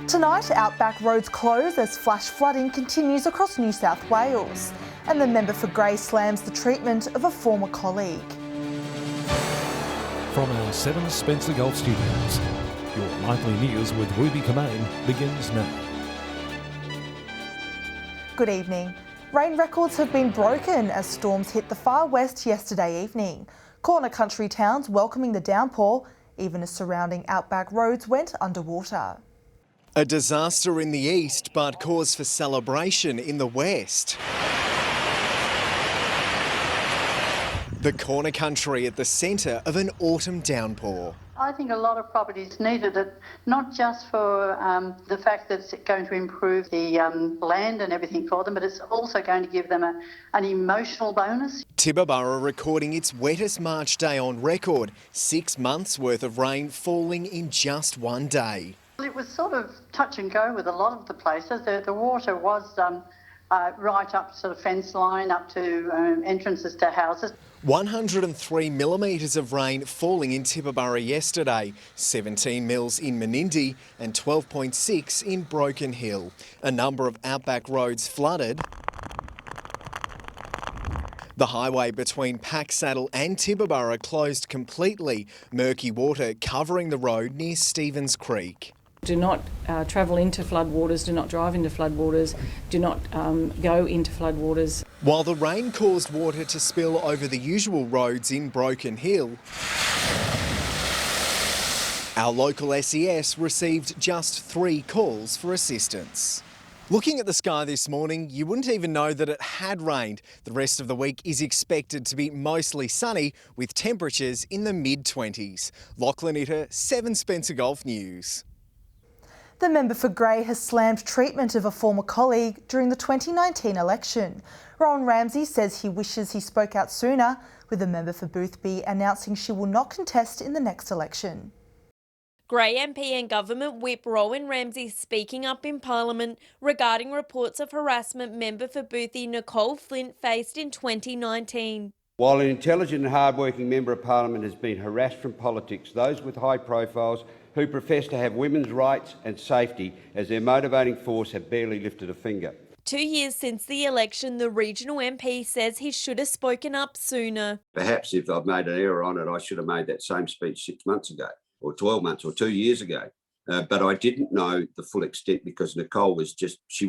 Tonight, outback roads close as flash flooding continues across New South Wales, and the member for Grey slams the treatment of a former colleague. From our 7 Spencer Golf Studios, your nightly news with Ruby Kamain begins now. Good evening. Rain records have been broken as storms hit the far west yesterday evening. Corner country towns welcoming the downpour, even as surrounding outback roads went underwater. A disaster in the east, but cause for celebration in the west. The corner country at the centre of an autumn downpour. I think a lot of properties needed it, not just for the fact that it's going to improve the land and everything for them, but it's also going to give them an emotional bonus. Tibooburra recording its wettest March day on record, 6 months worth of rain falling in just one day. It was sort of touch and go with a lot of the places. The water was right up to the fence line, up to entrances to houses. 103 millimetres of rain falling in Tibooburra yesterday, 17 mils in Menindee and 12.6 in Broken Hill. A number of outback roads flooded. The highway between Packsaddle and Tibooburra closed completely, murky water covering the road near Stevens Creek. Do not travel into floodwaters, do not drive into floodwaters, do not go into floodwaters. While the rain caused water to spill over the usual roads in Broken Hill, our local SES received just 3 calls for assistance. Looking at the sky this morning, you wouldn't even know that it had rained. The rest of the week is expected to be mostly sunny with temperatures in the mid-20s. Lachlan Itter, 7 Spencer Golf News. The member for Grey has slammed treatment of a former colleague during the 2019 election. Rowan Ramsey says he wishes he spoke out sooner, with the member for Boothby announcing she will not contest in the next election. Grey MP and Government Whip Rowan Ramsey speaking up in Parliament regarding reports of harassment member for Boothby Nicole Flint faced in 2019. While an intelligent and hard-working member of Parliament has been harassed from politics, those with high profiles who profess to have women's rights and safety as their motivating force have barely lifted a finger. 2 years since the election, the regional MP says he should have spoken up sooner. Perhaps if I've made an error on it, I should have made that same speech 6 months ago, or 12 months, or 2 years ago. But I didn't know the full extent because Nicole was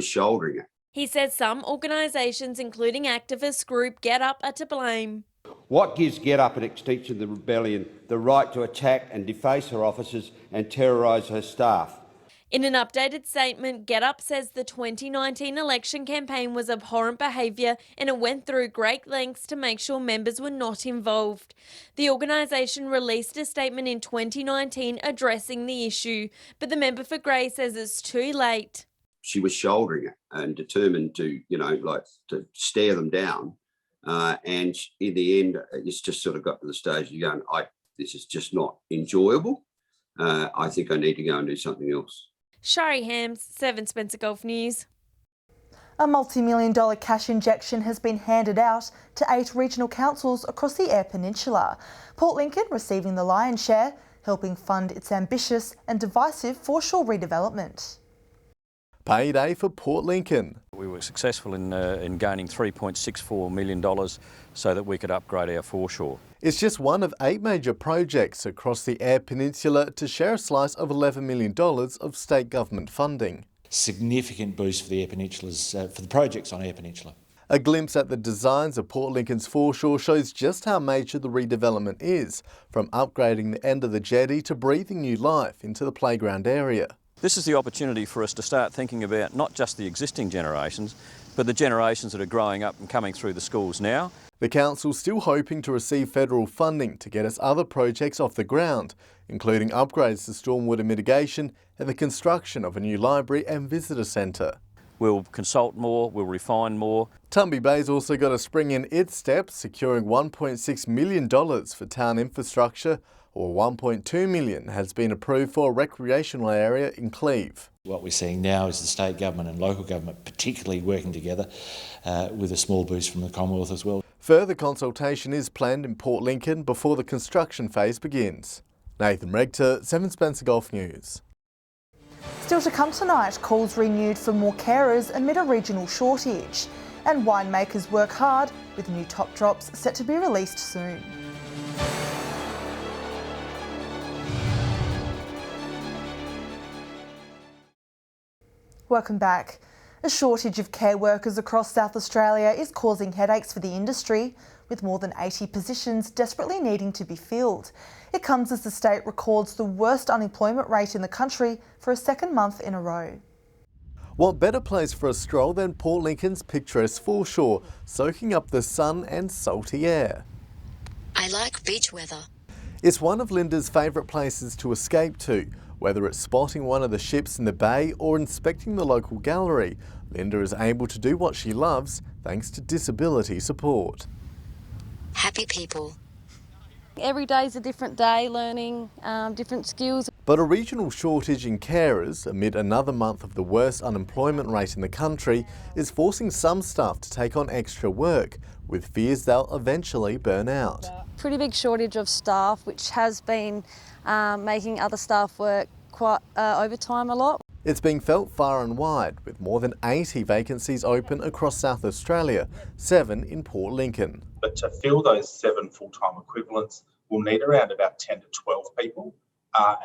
shouldering it. He says some organisations, including activist group Get Up, are to blame. What gives Get Up and Extinction the Rebellion the right to attack and deface her officers and terrorise her staff? In an updated statement, Get Up says the 2019 election campaign was abhorrent behaviour and it went through great lengths to make sure members were not involved. The organisation released a statement in 2019 addressing the issue, but the member for Grey says it's too late. She was shouldering it and determined to, to stare them down. And in the end, it's just sort of got to the stage of going, this is just not enjoyable. I think I need to go and do something else. Shari Hams, 7 Spencer Golf News. A multi-million-dollar cash injection has been handed out to 8 regional councils across the Eyre Peninsula. Port Lincoln receiving the lion's share, helping fund its ambitious and divisive foreshore redevelopment. Payday for Port Lincoln. We were successful in gaining $3.64 million so that we could upgrade our foreshore. It's just one of 8 major projects across the Eyre Peninsula to share a slice of $11 million of state government funding. Significant boost for the Eyre Peninsulas, for the projects on Eyre Peninsula. A glimpse at the designs of Port Lincoln's foreshore shows just how major the redevelopment is, from upgrading the end of the jetty to breathing new life into the playground area. This is the opportunity for us to start thinking about not just the existing generations, but the generations that are growing up and coming through the schools now. The council's still hoping to receive federal funding to get its other projects off the ground, including upgrades to stormwater mitigation and the construction of a new library and visitor centre. We'll consult more, we'll refine more. Tumby Bay's also got a spring in its step, securing $1.6 million for town infrastructure, or $1.2 million has been approved for a recreational area in Cleve. What we're seeing now is the state government and local government particularly working together with a small boost from the Commonwealth as well. Further consultation is planned in Port Lincoln before the construction phase begins. Nathan Regter, 7 Spencer Golf News. Still to come tonight, calls renewed for more carers amid a regional shortage. And winemakers work hard, with new top drops set to be released soon. Welcome back. A shortage of care workers across South Australia is causing headaches for the industry, with more than 80 positions desperately needing to be filled. It comes as the state records the worst unemployment rate in the country for a second month in a row. What better place for a stroll than Port Lincoln's picturesque foreshore, soaking up the sun and salty air? I like beach weather. It's one of Linda's favourite places to escape to. Whether it's spotting one of the ships in the bay or inspecting the local gallery, Linda is able to do what she loves thanks to disability support. Happy people. Every day's a different day, learning different skills. But a regional shortage in carers, amid another month of the worst unemployment rate in the country, is forcing some staff to take on extra work, with fears they'll eventually burn out. Pretty big shortage of staff, which has been making other staff work quite overtime a lot. It's being felt far and wide, with more than 80 vacancies open across South Australia, 7 in Port Lincoln. But to fill those 7 full-time equivalents, we'll need around about 10 to 12 people.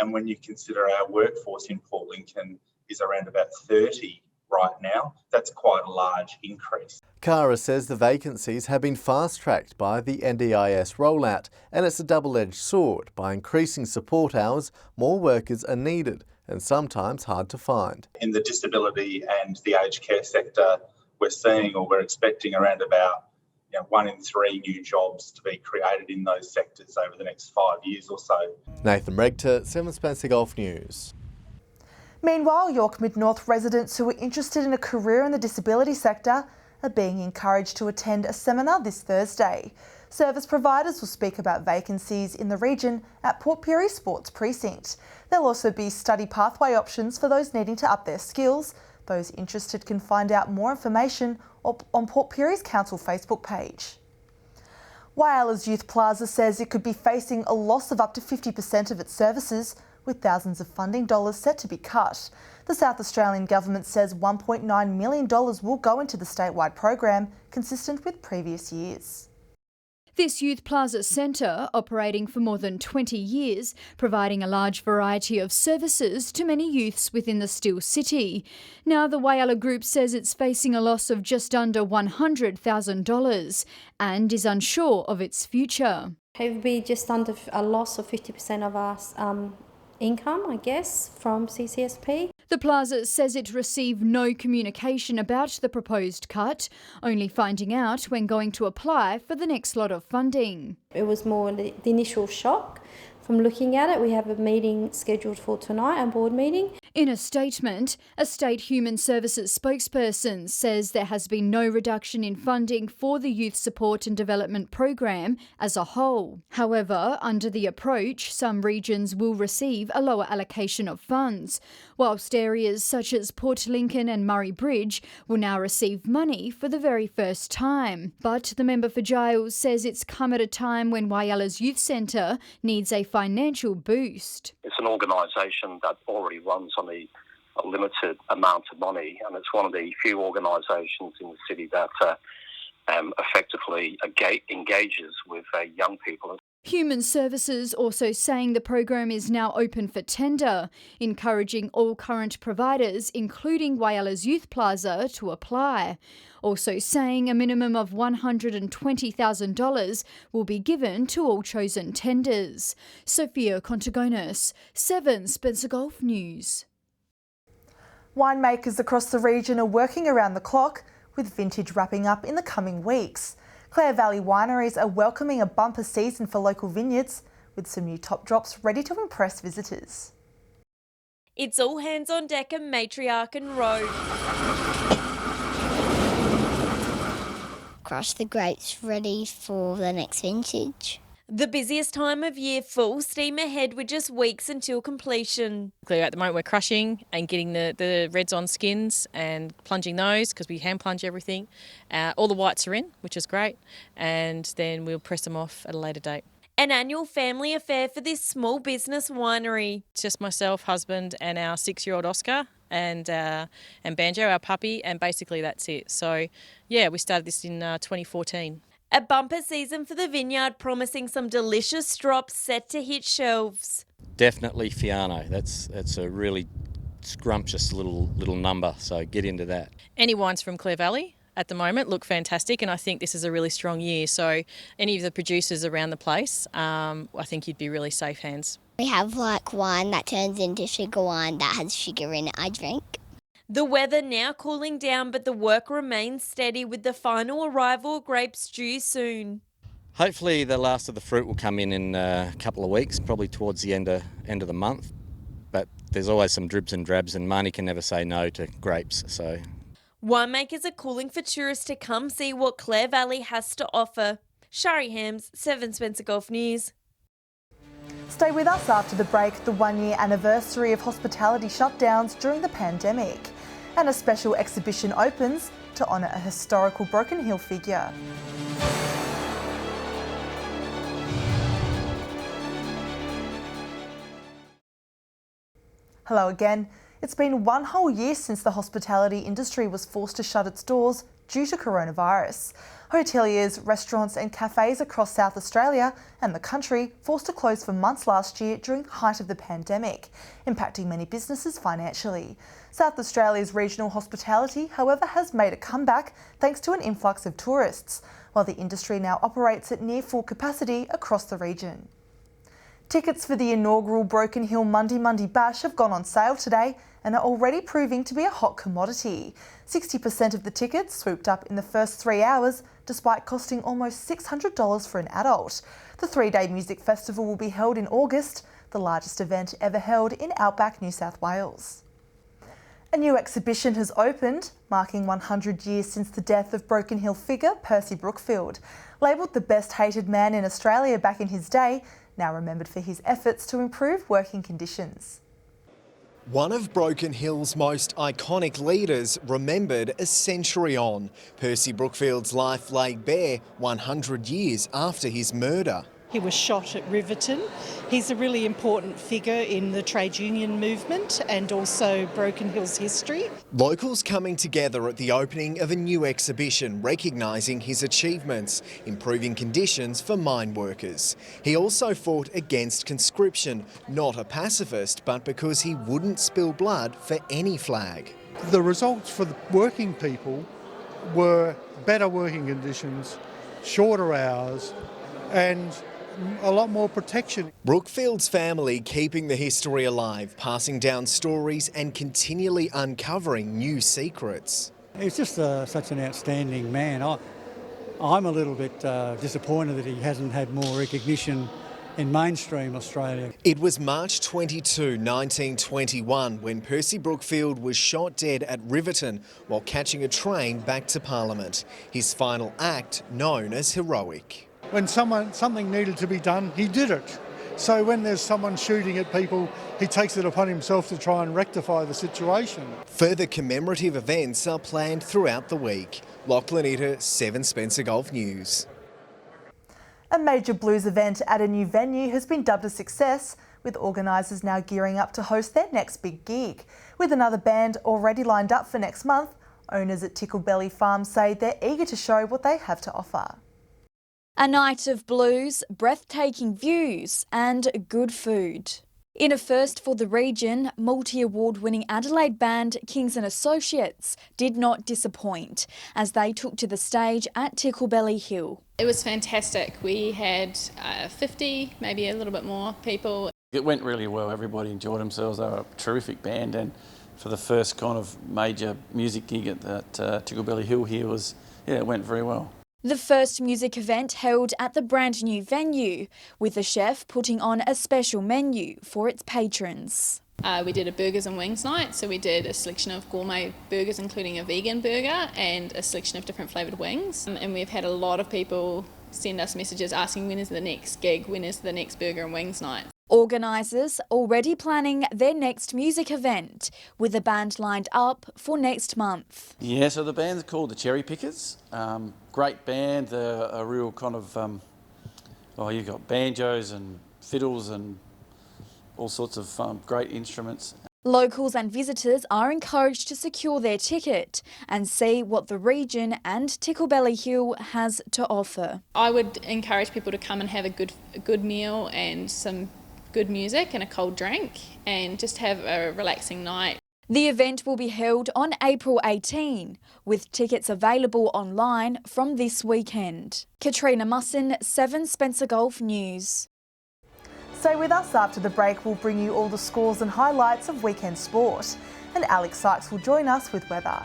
And when you consider our workforce in Port Lincoln is around about 30 right now, that's quite a large increase. Cara says the vacancies have been fast-tracked by the NDIS rollout, and it's a double-edged sword. By increasing support hours, more workers are needed and sometimes hard to find. In the disability and the aged care sector, we're seeing or we're expecting around about 1 in 3 new jobs to be created in those sectors over the next 5 years or so. Nathan Regter, 7 Spencer Golf News. Meanwhile, York Mid-North residents who are interested in a career in the disability sector are being encouraged to attend a seminar this Thursday. Service providers will speak about vacancies in the region at Port Pirie Sports Precinct. There'll also be study pathway options for those needing to up their skills. Those interested can find out more information on Port Pirie's Council Facebook page. Whyala's Youth Plaza says it could be facing a loss of up to 50% of its services, with thousands of funding dollars set to be cut. The South Australian government says $1.9 million will go into the statewide program, consistent with previous years. This Youth Plaza Centre, operating for more than 20 years, providing a large variety of services to many youths within the Steel City. Now the Whyala Group says it's facing a loss of just under $100,000 and is unsure of its future. It would be just under a loss of 50% of our income, I guess, from CCSP. The plaza says it received no communication about the proposed cut, only finding out when going to apply for the next lot of funding. It was more the initial shock from looking at it. We have a meeting scheduled for tonight, a board meeting. In a statement, a State Human Services spokesperson says there has been no reduction in funding for the Youth Support and Development Program as a whole. However, under the approach, some regions will receive a lower allocation of funds, whilst areas such as Port Lincoln and Murray Bridge will now receive money for the very first time. But the member for Giles says it's come at a time when Whyala's Youth Centre needs a financial boost. It's an organisation that already runs on a limited amount of money, and it's one of the few organisations in the city that effectively engages with young people. Human Services also saying the program is now open for tender, encouraging all current providers, including Whyala's Youth Plaza, to apply. Also saying a minimum of $120,000 will be given to all chosen tenders. Sophia Contagonis, 7 Spencer Golf News. Winemakers across the region are working around the clock, with vintage wrapping up in the coming weeks. Clair Valley wineries are welcoming a bumper season for local vineyards, with some new top drops ready to impress visitors. It's all hands on deck at Matriarch Road. Crush the grapes ready for the next vintage. The busiest time of year, full steam ahead with just weeks until completion. At the moment we're crushing and getting the reds on skins and plunging those, because we hand plunge everything. All the whites are in, which is great, and then we'll press them off at a later date. An annual family affair for this small business winery. It's just myself, husband and our 6-year-old Oscar and Banjo, our puppy, and basically that's it. So, yeah, we started this in 2014. A bumper season for the vineyard, promising some delicious drops set to hit shelves. Definitely Fiano. That's a really scrumptious little number, so get into that. Any wines from Clair Valley at the moment look fantastic, and I think this is a really strong year. So any of the producers around the place, I think you'd be really safe hands. We have like wine that turns into sugar wine that has sugar in it, I drink. The weather now cooling down, but the work remains steady with the final arrival of grapes due soon. Hopefully the last of the fruit will come in a couple of weeks, probably towards the end of the month. But there's always some dribs and drabs, and Marnie can never say no to grapes. So winemakers are calling for tourists to come see what Clair Valley has to offer. Shari Hams, 7 Spencer Gulf News. Stay with us after the break, the 1-year anniversary of hospitality shutdowns during the pandemic. And a special exhibition opens to honour a historical Broken Hill figure. Hello again. It's been 1 whole year since the hospitality industry was forced to shut its doors due to coronavirus. Hoteliers, restaurants and cafes across South Australia and the country forced to close for months last year during the height of the pandemic, impacting many businesses financially. South Australia's regional hospitality, however, has made a comeback thanks to an influx of tourists, while the industry now operates at near full capacity across the region. Tickets for the inaugural Broken Hill Monday Bash have gone on sale today and are already proving to be a hot commodity. 60% of the tickets swooped up in the first 3 hours, despite costing almost $600 for an adult. The 3-day music festival will be held in August, the largest event ever held in outback New South Wales. A new exhibition has opened, marking 100 years since the death of Broken Hill figure Percy Brookfield. Labelled the best hated man in Australia back in his day, now remembered for his efforts to improve working conditions. One of Broken Hill's most iconic leaders remembered a century on. Percy Brookfield's life laid bare 100 years after his murder. He was shot at Riverton. He's a really important figure in the trade union movement and also Broken Hill's history. Locals coming together at the opening of a new exhibition recognising his achievements, improving conditions for mine workers. He also fought against conscription, not a pacifist, but because he wouldn't spill blood for any flag. The results for the working people were better working conditions, shorter hours, and a lot more protection. Brookfield's family keeping the history alive, passing down stories and continually uncovering new secrets. He's just such an outstanding man. I'm a little bit disappointed that he hasn't had more recognition in mainstream Australia. It was March 22, 1921 when Percy Brookfield was shot dead at Riverton while catching a train back to Parliament. His final act known as heroic. When something needed to be done, he did it. So when there's someone shooting at people, he takes it upon himself to try and rectify the situation. Further commemorative events are planned throughout the week. Lachlan Eater, 7 Spencer Gulf News. A major blues event at a new venue has been dubbed a success, with organisers now gearing up to host their next big gig. With another band already lined up for next month, owners at Tickle Farm say they're eager to show what they have to offer. A night of blues, breathtaking views and good food. In a first for the region, multi-award-winning Adelaide band Kings & Associates did not disappoint as they took to the stage at Tickle Hill. It was fantastic. We had 50, maybe a little bit more people. It went really well. Everybody enjoyed themselves. They were a terrific band, and for the first kind of major music gig at that Tickle Hill here it went very well. The first music event held at the brand new venue, with the chef putting on a special menu for its patrons. We did a burgers and wings night, so we did a selection of gourmet burgers including a vegan burger and a selection of different flavoured wings. And we've had a lot of people send us messages asking when is the next gig, when is the next burger and wings night. Organisers already planning their next music event, with a band lined up for next month. Yeah, so the band's called the Cherry Pickers. Great band, a real kind of Oh, you've got banjos and fiddles and all sorts of great instruments. Locals and visitors are encouraged to secure their ticket and see what the region and Ticklebelly Hill has to offer. I would encourage people to come and have a good meal and some good music and a cold drink and just have a relaxing night. The event will be held on April 18, with tickets available online from this weekend. Katrina Musson, 7 Spencer Golf News. Stay with us after the break. We'll bring you all the scores and highlights of weekend sport. And Alex Sykes will join us with weather.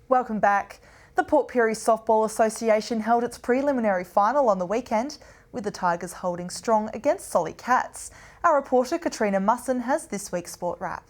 Welcome back. The Port Pirie Softball Association held its preliminary final on the weekend, with the Tigers holding strong against Solly Cats. Our reporter Katrina Musson has this week's Sport Wrap.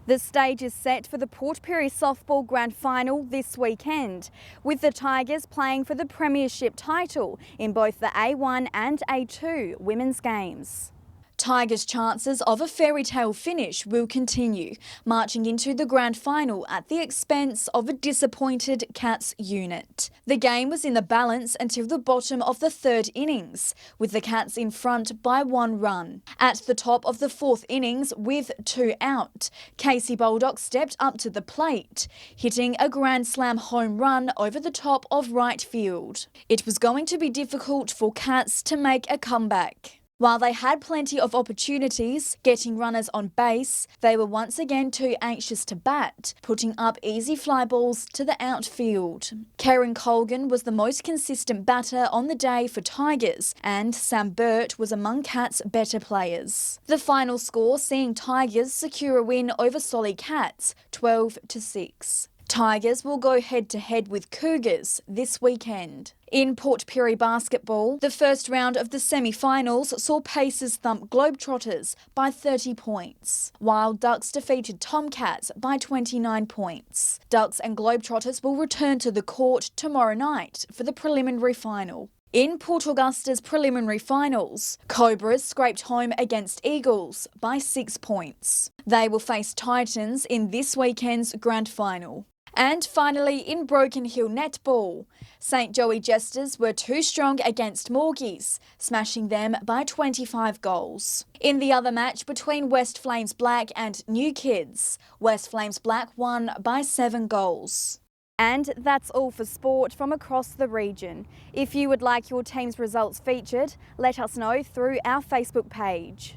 The stage is set for the Port Pirie Softball Grand Final this weekend, with the Tigers playing for the Premiership title in both the A1 and A2 women's games. Tigers' chances of a fairy tale finish will continue, marching into the grand final at the expense of a disappointed Cats unit. The game was in the balance until the bottom of the third innings, with the Cats in front by 1 run. At the top of the fourth innings, with 2 out, Casey Baldock stepped up to the plate, hitting a Grand Slam home run over the top of right field. It was going to be difficult for Cats to make a comeback. While they had plenty of opportunities getting runners on base, they were once again too anxious to bat, putting up easy fly balls to the outfield. Karen Colgan was the most consistent batter on the day for Tigers, and Sam Burt was among Cats' better players. The final score seeing Tigers secure a win over Solly Cats, 12-6. Tigers will go head-to-head with Cougars this weekend. In Port Pirie basketball, the first round of the semi-finals saw Pacers thump Globetrotters by 30 points, while Ducks defeated Tomcats by 29 points. Ducks and Globetrotters will return to the court tomorrow night for the preliminary final. In Port Augusta's preliminary finals, Cobras scraped home against Eagles by 6 points. They will face Titans in this weekend's grand final. And finally, in Broken Hill netball, St Joey Jesters were too strong against Morgies, smashing them by 25 goals. In the other match between West Flames Black and New Kids, West Flames Black won by 7 goals. And that's all for sport from across the region. If you would like your team's results featured, let us know through our Facebook page.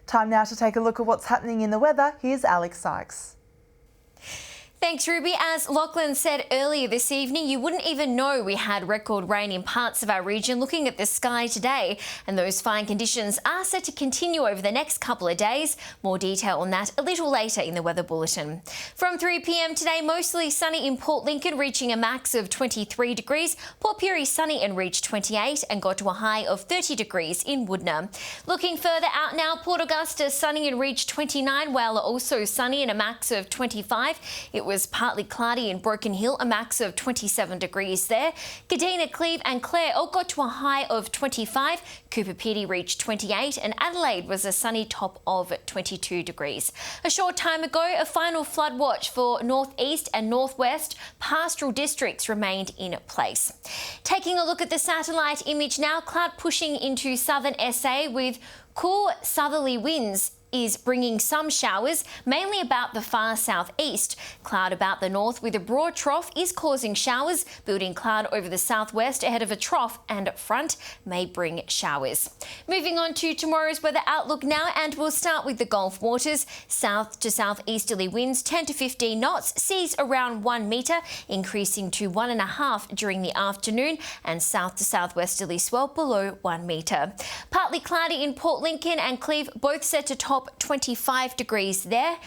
Time now to take a look at what's happening in the weather. Here's Alex Sykes. Thanks, Ruby. As Lachlan said earlier this evening, you wouldn't even know we had record rain in parts of our region looking at the sky today, and those fine conditions are set to continue over the next couple of days. More detail on that a little later in the weather bulletin. From 3 p.m. today, mostly sunny in Port Lincoln, reaching a max of 23 degrees. Port Pirie sunny and reached 28 and got to a high of 30 degrees in Woodner. Looking further out now, Port Augusta sunny and reached 29, while also sunny and a max of 25. It was partly cloudy in Broken Hill, a max of 27 degrees there. Kadina, Cleve and Clare all got to a high of 25. Cooper Pedy reached 28 and Adelaide was a sunny top of 22 degrees. A short time ago, a final flood watch for northeast and northwest pastoral districts remained in place. Taking a look at the satellite image now, cloud pushing into southern SA with cool southerly winds is bringing some showers, mainly about the far southeast. Cloud about the north with a broad trough is causing showers. Building cloud over the southwest ahead of a trough and front may bring showers. Moving on to tomorrow's weather outlook now, and we'll start with the Gulf waters. South to southeasterly winds 10 to 15 knots, seas around 1 metre, increasing to 1.5 during the afternoon, and south to southwesterly swell below 1 metre. Partly cloudy in Port Lincoln and Cleve, both set to top 25 degrees there.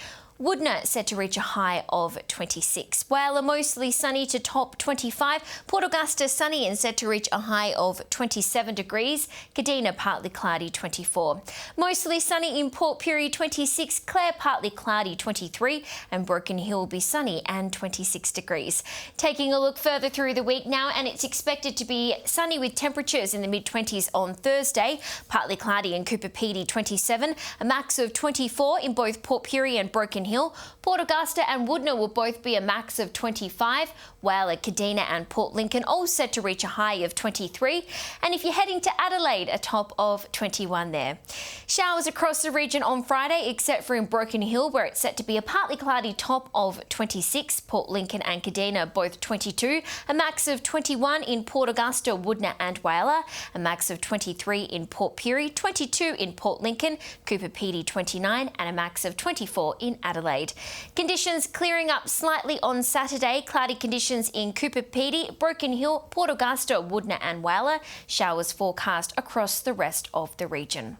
Woodner set to reach a high of 26, while a mostly sunny to top 25. Port Augusta sunny and set to reach a high of 27 degrees. Kadina partly cloudy 24. Mostly sunny in Port Pirie 26, Clare partly cloudy 23, and Broken Hill will be sunny and 26 degrees. Taking a look further through the week now, and it's expected to be sunny with temperatures in the mid-20s on Thursday. Partly cloudy in Cooper Pedy 27, a max of 24 in both Port Pirie and Broken Hill. Port Augusta and Woodner will both be a max of 25. Whyalla, Kadina and Port Lincoln all set to reach a high of 23. And if you're heading to Adelaide, a top of 21 there. Showers across the region on Friday, except for in Broken Hill, where it's set to be a partly cloudy top of 26. Port Lincoln and Kadina both 22. A max of 21 in Port Augusta, Woodner and Whyalla. A max of 23 in Port Pirie, 22 in Port Lincoln, Cooper Pedy 29 and a max of 24 in Adelaide. Conditions clearing up slightly on Saturday. Cloudy conditions in Cooper Pedy, Broken Hill, Port Augusta, Woodner and Whyalla. Showers forecast across the rest of the region.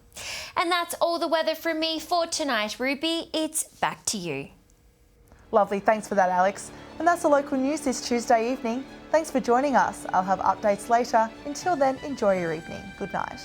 And that's all the weather from me for tonight, Ruby. It's back to you. Lovely, thanks for that, Alex. And that's the local news this Tuesday evening. Thanks for joining us. I'll have updates later. Until then, enjoy your evening. Good night.